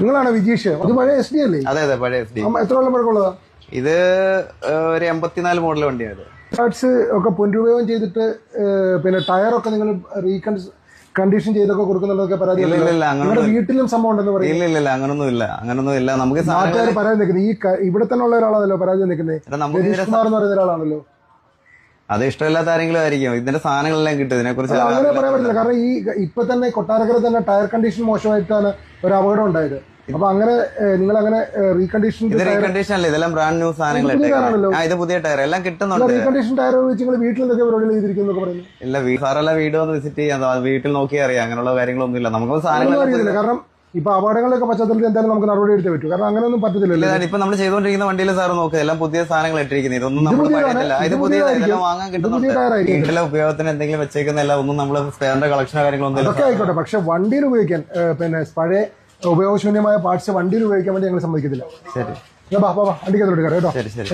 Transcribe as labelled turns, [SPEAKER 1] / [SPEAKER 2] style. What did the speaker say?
[SPEAKER 1] നിങ്ങളാണ് വിജീഷ്? അത് പഴയ SD അല്ലേ?
[SPEAKER 2] അതെ അതെ, പഴയ SD.
[SPEAKER 1] എത്ര കൊല്ലം പഴക്കമുള്ളതാ
[SPEAKER 2] ഇത്? ഒരു 84 മോഡൽ വണ്ടിയാണ്.
[SPEAKER 1] പാർട്സ് ഒക്കെ പുനരുപയോഗം ചെയ്തിട്ട് പിന്നെ ടയറൊക്കെ നിങ്ങൾ കണ്ടീഷൻ ചെയ്തൊക്കെ കൊടുക്കുന്നുണ്ടൊക്കെ പരാതി? നിങ്ങളുടെ വീട്ടിലും സംഭവം ഉണ്ടെന്ന് പറയും.
[SPEAKER 2] ഇല്ല, അങ്ങനൊന്നും ഇല്ല. നമുക്ക്
[SPEAKER 1] പരാതി നിൽക്കുന്നത് ഈ ഇവിടെ തന്നെ ഉള്ള ഒരാളാണല്ലോ പരാതി നിൽക്കുന്നത്. രതീഷ് കുമാർ എന്ന് പറയുന്ന ഒരാളാണല്ലോ.
[SPEAKER 2] അത് ഇഷ്ടമില്ലാത്ത ആരെങ്കിലും ആയിരിക്കും. ഇതിന്റെ സാധനങ്ങളെല്ലാം കിട്ടും. ഇതിനെ കുറിച്ച്
[SPEAKER 1] അങ്ങനെ പറയാൻ പറ്റില്ല. കാരണം ഇപ്പൊ തന്നെ കൊട്ടാരക്കര തന്നെ ടയർ കണ്ടീഷൻ മോശമായിട്ടാണ് ഒരു അപകടം ഉണ്ടായത്. അപ്പൊ അങ്ങനെ നിങ്ങൾ അങ്ങനെ റീകണ്ടീഷൻ
[SPEAKER 2] അല്ല, ഇതെല്ലാം ബ്രാൻഡ് ന്യൂ സാധനങ്ങളാണല്ലോ. ഇത് പുതിയ ടയർ എല്ലാം കിട്ടുന്നുണ്ട്.
[SPEAKER 1] റീകണ്ടീഷൻ ടയർ വെച്ച് നിങ്ങൾ വീട്ടിൽ എന്തൊക്കെ പരിപാടികൾ ചെയ്തിരിക്കുന്നു പറയുന്നു?
[SPEAKER 2] ഇല്ല, സാറെല്ലാം വീട് വന്ന് വിസിറ്റ് ചെയ്യാം, വീട്ടിൽ നോക്കി അറിയാം. അങ്ങനെയുള്ള കാര്യങ്ങളൊന്നും ഇല്ല. നമുക്ക് സാധനങ്ങൾ
[SPEAKER 1] കാരണം ഇപ്പൊ അപകടങ്ങളൊക്കെ പശ്ചാത്തലത്തിൽ എന്തായാലും നമുക്ക് നടപടി എടുത്തേ പറ്റൂ. കാരണം അങ്ങനെയൊന്നും പറ്റത്തില്ല.
[SPEAKER 2] ഇപ്പൊ നമ്മൾ ചെയ്തുകൊണ്ടിരിക്കുന്ന വണ്ടിയിൽ സാർ നോക്കുക, എല്ലാം പുതിയ സാധനങ്ങൾ ഇട്ടിരിക്കുന്നത്. ഇതൊന്നും നമ്മൾ പഴയതല്ല. ഇത് പുതിയതെല്ലാം വാങ്ങാൻ കിട്ടുന്നുണ്ട്. വീട്ടിലെ ഉപയോഗത്തിന് എന്തെങ്കിലും വെച്ചേക്കുന്ന എല്ലാം ഒന്നും നമ്മൾ സ്പെയറിന്റെ കളക്ഷനോ കാര്യങ്ങളൊന്നും
[SPEAKER 1] അതൊക്കെ ആയിക്കോട്ടെ. പക്ഷെ വണ്ടിയിൽ ഉപയോഗിക്കാൻ പിന്നെ പഴയ ഉപയോഗശൂന്യമായ പാർട്സ് വണ്ടിയിൽ ഉപയോഗിക്കാൻ വേണ്ടി ഞങ്ങൾ സമ്മതിക്കത്തില്ല.
[SPEAKER 2] ശരി,
[SPEAKER 1] വണ്ടിക്കകത്തോട്ട് കയറാം കേട്ടോ.
[SPEAKER 2] ശരി.